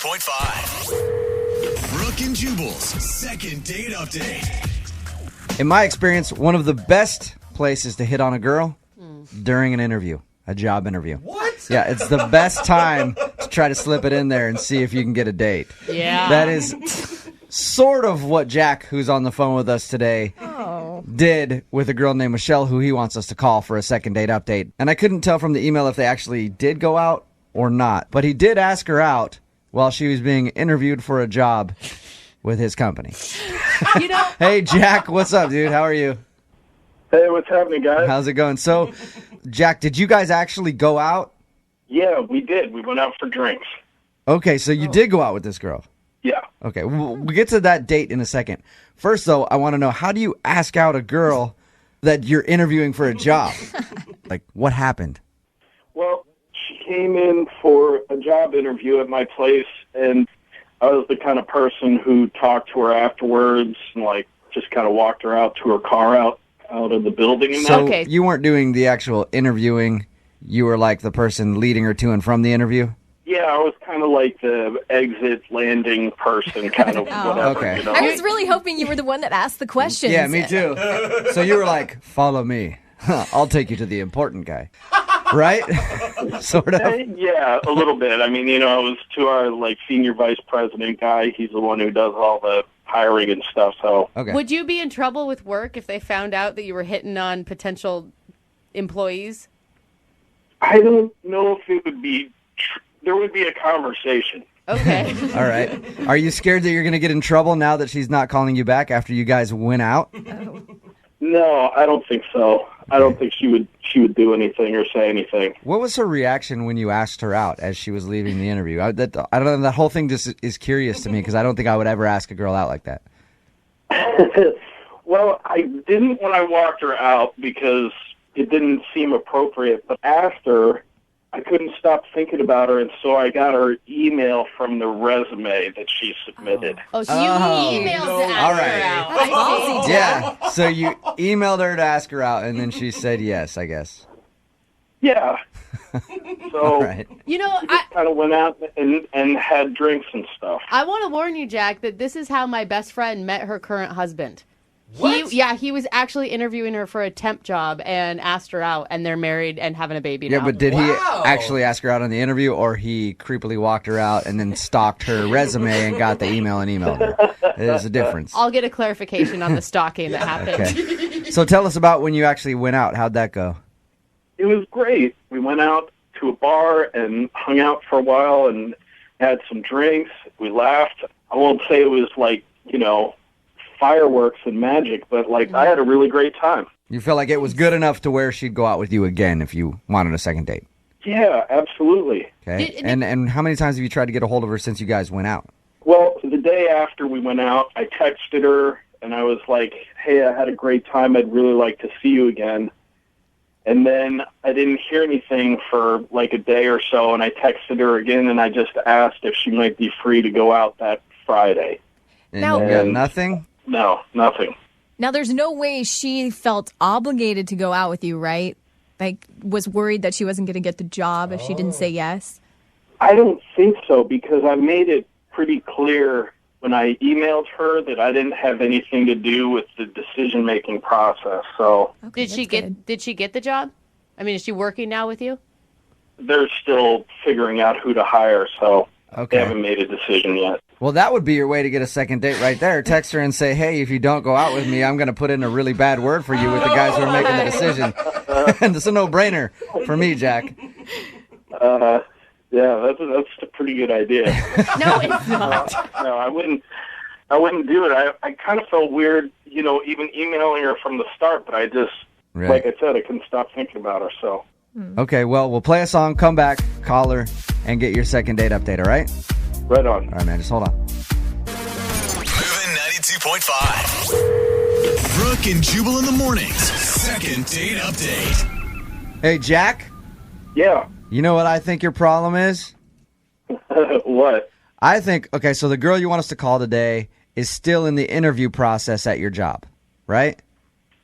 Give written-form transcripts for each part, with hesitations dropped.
92.5. Brooke and Jubal's second date update. In my experience, one of the best places to hit on a girl during an interview, a job interview. What? Yeah, it's the best time to try to slip it in there and see if you can get a date. Yeah. That is sort of what Jack, who's on the phone with us today, did with a girl named Michelle, who he wants us to call for a second date update. And I couldn't tell from the email if they actually did go out or not. But he did ask her out while she was being interviewed for a job with his company. You know, Hey, Jack, what's up, dude? How are you? Hey, what's happening, guys? How's it going? So, Jack, did you guys actually go out? Yeah, we did. We went out for drinks. Okay, so you did go out with this girl. Yeah. Okay, we'll get to that date in a second. First, though, I want to know, how do you ask out a girl that you're interviewing for a job? Like, what happened? Well, she came in for a job interview at my place, and I was the kind of person who talked to her afterwards and, like, just kind of walked her out to her car out of the building and So that. Okay. you weren't doing the actual interviewing. You were like the person leading her to and from the interview? Yeah, I was kind of like the exit landing person, kind of whatever, Okay. you know? I was really hoping you were the one that asked the questions. Yeah, me too. So you were like, follow me. I'll take you to the important guy. Right? Sort of. Yeah, a little bit. I mean, you know, it was to our, like, senior vice president guy. He's the one who does all the hiring and stuff, so... Okay. would you be in trouble with work if they found out that you were hitting on potential employees? I don't know if it would be... There would be a conversation. Okay. All right. Are you scared that you're going to get in trouble now that she's not calling you back after you guys went out? No, I don't think so. I don't think she would do anything or say anything. What was her reaction when you asked her out as she was leaving the interview? I don't know. That whole thing just is curious to me because I don't think I would ever ask a girl out like that. Well, I didn't when I walked her out because it didn't seem appropriate. But after, I couldn't stop thinking about her, and so I got her email from the resume that she submitted. Oh, so you Oh. emailed to ask All her right. out. I see. Yeah. So you emailed her to ask her out, and then she said yes, I guess. Yeah. So All right. You know, we just kind of went out and had drinks and stuff. I want to warn you, Jack, that this is how my best friend met her current husband. What? He was actually interviewing her for a temp job and asked her out, and they're married and having a baby Yeah, now. but did Wow. he actually ask her out on the interview, or he creepily walked her out and then stalked her resume and got the email and emailed her? There's a difference. I'll get a clarification on the stalking that happened. Okay. So tell us about when you actually went out. How'd that go? It was great. We went out to a bar and hung out for a while and had some drinks. We laughed. I won't say it was like, you know, fireworks and magic, but like I had a really great time. You felt like it was good enough to where she'd go out with you again if you wanted a second date. Yeah, absolutely. Okay. Did- And how many times have you tried to get a hold of her since you guys went out? Well, the day after we went out, I texted her and I was like, hey, I had a great time. I'd really like to see you again. And then I didn't hear anything for like a day or so, and I texted her again, and I just asked if she might be free to go out that Friday. And Now- you got nothing? No, nothing. Now, there's no way she felt obligated to go out with you, right? Like, was worried that she wasn't going to get the job if she didn't say yes? I don't think so, because I made it pretty clear when I emailed her that I didn't have anything to do with the decision-making process. So Okay, Did she that's good. Did she get the job? I mean, is she working now with you? they're still figuring out who to hire, so Okay. they haven't made a decision yet. Well, that would be your way to get a second date right there. Text her and say, hey, if you don't go out with me, I'm going to put in a really bad word for you with the guys who are making the decision. And it's a no-brainer for me, Jack. Yeah, that's a pretty good idea. No, it's not. No, I wouldn't do it. I kind of felt weird, you know, even emailing her from the start, but I just, Right. like I said, I couldn't stop thinking about her, so. Okay, well, we'll play a song, come back, call her, and get your second date update, all right? Right on. All right, man, just hold on. Moving 92.5. Brooke and Jubal in the mornings. Second date update. Hey, Jack, Yeah. you know what I think your problem is? What? I think, okay, so the girl you want us to call today is still in the interview process at your job, right?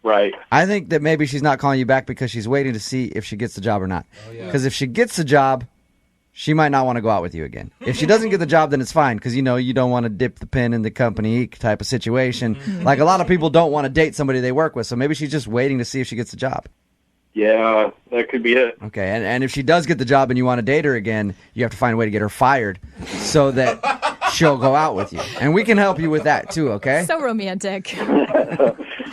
Right. I think that maybe she's not calling you back because she's waiting to see if she gets the job or not. Because if she gets the job, she might not want to go out with you again. If she doesn't get the job, then it's fine because, you don't want to dip the pen in the company type of situation. Like a lot of people don't want to date somebody they work with, so maybe she's just waiting to see if she gets the job. Yeah, that could be it. Okay, and if she does get the job and you want to date her again, you have to find a way to get her fired so that she'll go out with you. And we can help you with that too, okay? So romantic.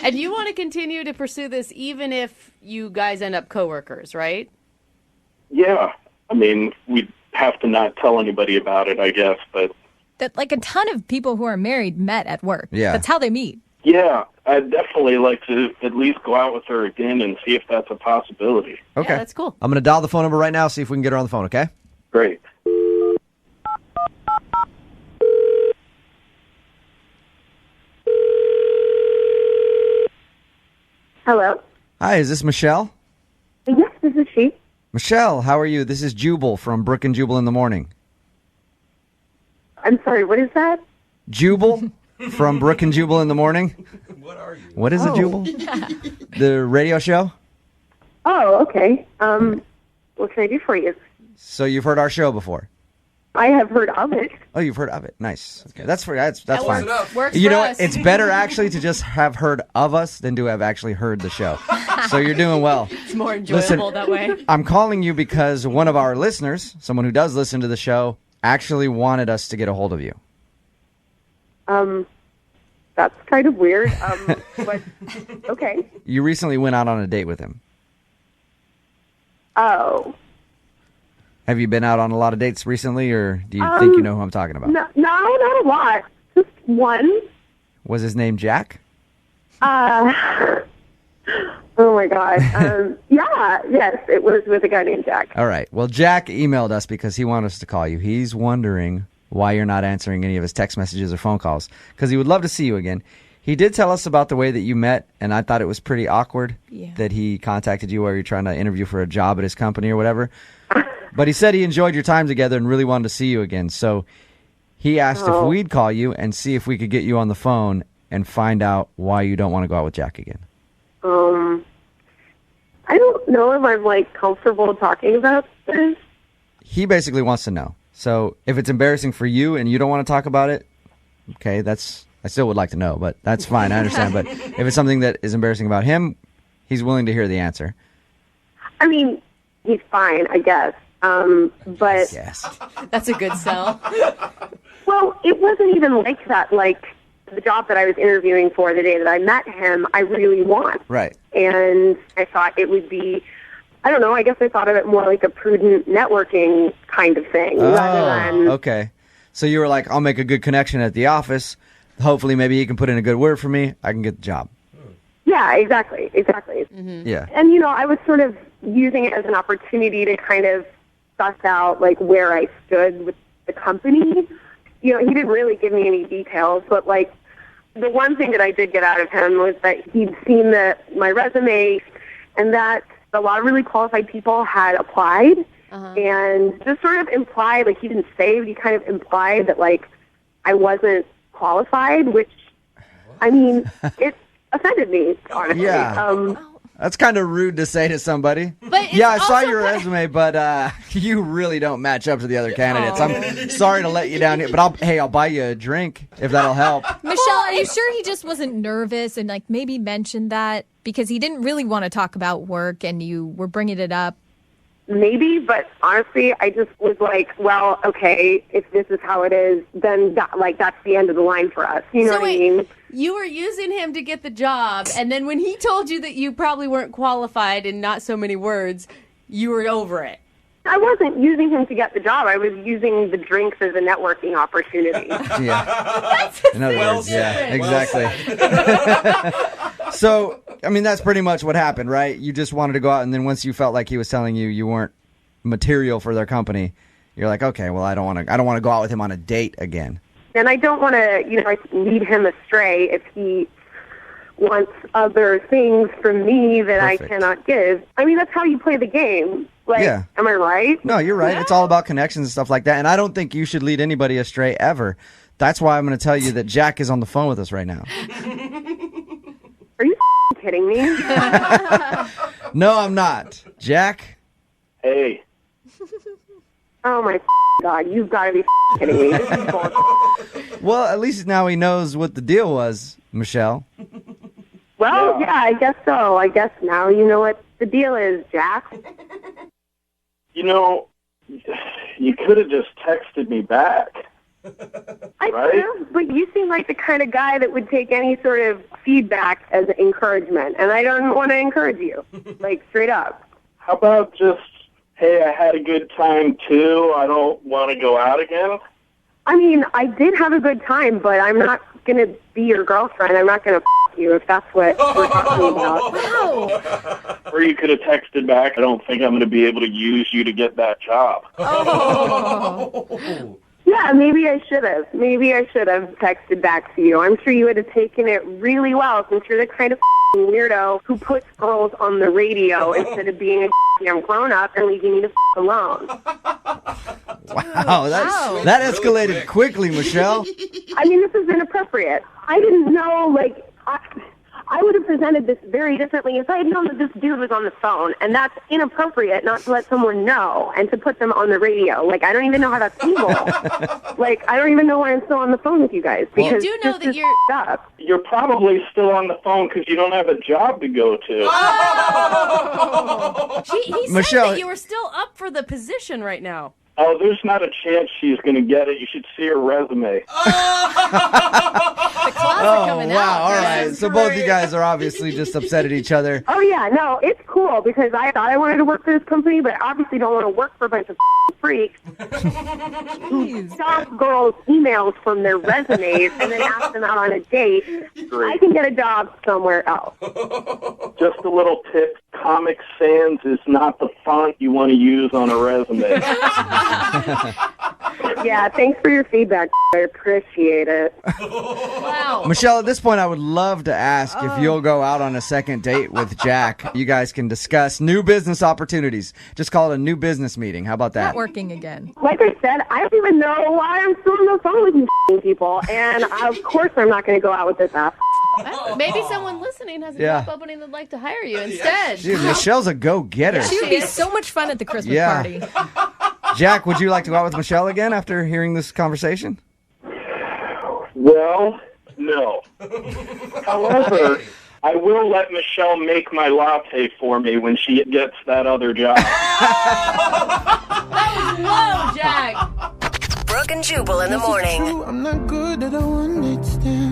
And you want to continue to pursue this even if you guys end up coworkers, right? Yeah, I mean, we'd have to not tell anybody about it, I guess, but That like a ton of people who are married met at work. Yeah. That's how they meet. yeah, I'd definitely like to at least go out with her again and see if that's a possibility. Okay. Yeah, that's cool. I'm going to dial the phone number right now, see if we can get her on the phone, okay? Great. Hello. Hi, is this Michelle? Yes, this is she. Michelle, how are you? This is Jubal from Brook and Jubal in the Morning. I'm sorry, what is that? Jubal from Brook and Jubal in the Morning. What is a Jubal? The radio show? Oh, okay. What can I do for you? So you've heard our show before? I have heard of it. Oh, you've heard of it. Nice. Okay, that's That fine. works You for know us. what? It's better actually to just have heard of us than to have actually heard the show. So you're doing well. It's more enjoyable that way. I'm calling you because one of our listeners, someone who does listen to the show, actually wanted us to get a hold of you. That's kind of weird. But okay. You recently went out on a date with him. Oh. Have you been out on a lot of dates recently, or do you think you know who I'm talking about? No, not a lot. Just one. Was his name Jack? Oh my God. Yes, it was with a guy named Jack. All right. Well, Jack emailed us because he wanted us to call you. He's wondering why you're not answering any of his text messages or phone calls because he would love to see you again. He did tell us about the way that you met, and I thought it was pretty awkward that he contacted you while you're trying to interview for a job at his company or whatever. But he said he enjoyed your time together and really wanted to see you again. So he asked if we'd call you and see if we could get you on the phone and find out why you don't want to go out with Jack again. I don't know if I'm comfortable talking about this. He basically wants to know. So if it's embarrassing for you and you don't want to talk about it, okay, I still would like to know, but that's fine. I understand. But if it's something that is embarrassing about him, he's willing to hear the answer. I mean, he's fine, I guess. But Yes. That's a good sell. well, it wasn't even like that. Like the job that I was interviewing for the day that I met him, I really want. Right. And I thought it would be, I don't know, I guess I thought of it more like a prudent networking kind of thing rather than... Okay. So you were like, I'll make a good connection at the office. Hopefully maybe he can put in a good word for me. I can get the job. Yeah, exactly. Yeah. And, I was sort of using it as an opportunity to kind of suss out, where I stood with the company. He didn't really give me any details, but, the one thing that I did get out of him was that he'd seen my resume and that a lot of really qualified people had applied and just sort of implied, he didn't say, but he kind of implied that, I wasn't qualified, which, I mean, it offended me, honestly. Yeah. That's kind of rude to say to somebody. But it's yeah, I saw also your resume, but you really don't match up to the other candidates. I'm sorry to let you down here, but I'll buy you a drink if that'll help. Michelle, are you sure he just wasn't nervous and maybe mentioned that because he didn't really want to talk about work and you were bringing it up? Maybe, but honestly, I just was like, well, okay, if this is how it is, then that's the end of the line for us. You know So what wait, I mean? you were using him to get the job, and then when he told you that you probably weren't qualified in not so many words, you were over it. I wasn't using him to get the job. I was using the drinks as a networking opportunity. Yeah. In other words, yeah, different. exactly. So, I mean, that's pretty much what happened, right? You just wanted to go out, and then once you felt like he was telling you you weren't material for their company, you're like, okay, well, I don't want to go out with him on a date again. And I don't want to, lead him astray if he wants other things from me that Perfect. I cannot give. I mean, that's how you play the game. Yeah. Am I right? No, you're right. It's all about connections and stuff like that. And I don't think you should lead anybody astray ever. That's why I'm going to tell you that Jack is on the phone with us right now. Are you kidding me? No, I'm not. Jack? Hey, Oh my God, you've got to be kidding me. This is bullshit. Well, at least now he knows what the deal was, Michelle. Well, yeah, I guess so. I guess now you know what the deal is, Jack. You know, you could have just texted me back. I Right? do, but you seem like the kind of guy that would take any sort of feedback as encouragement, and I don't want to encourage you, like straight up. How about just, hey, I had a good time too. I don't want to go out again. I mean, I did have a good time, but I'm not going to be your girlfriend. I'm not going to you if that's what we're talking about. Wow. Or you could have texted back, I don't think I'm going to be able to use you to get that job. Yeah, maybe I should have. Maybe I should have texted back to you. I'm sure you would have taken it really well since you're the kind of weirdo who puts girls on the radio instead of being a damn grown-up and leaving me the alone. Wow, that escalated quickly, Michelle. I mean, this is inappropriate. I didn't know, like, I would have presented this very differently if I had known that this dude was on the phone, and that's inappropriate not to let someone know and to put them on the radio. Like, I don't even know how that's evil. Like, I don't even know why I'm still on the phone with you guys, because You do know this that is you're... up. You're probably still on the phone because you don't have a job to go to. He Michelle- said that you were still up for the position right now. Oh, there's not a chance she's going to get it. You should see her resume. The closet coming Wow, out. all This right. is So both great. you guys are obviously just upset at each other. Oh, yeah, no, it's cool, because I thought I wanted to work for this company, but I obviously don't want to work for a bunch of freaks who stop girls' emails from their resumes and then ask them out on a date. Great. I can get a job somewhere else. Just a little tip, Comic Sans is not the font you want to use on a resume. Yeah, thanks for your feedback. I appreciate it. Wow. Michelle, at this point, I would love to ask if you'll go out on a second date with Jack. You guys can discuss new business opportunities. Just call it a new business meeting. How about that? Working again. Like I said, I don't even know why I'm still on the phone with you people, and of course I'm not going to go out with this ass. Maybe someone listening has a Yeah. job opening that'd like to hire you instead. Dude, Michelle's a go-getter. She would be so much fun at the Christmas Yeah. party. Jack, would you like to go out with Michelle again after hearing this conversation? Well, no. However, I will let Michelle make my latte for me when she gets that other job. Whoa, Jack. Brooke and Jubal in the morning. I'm not good at a one-night stand.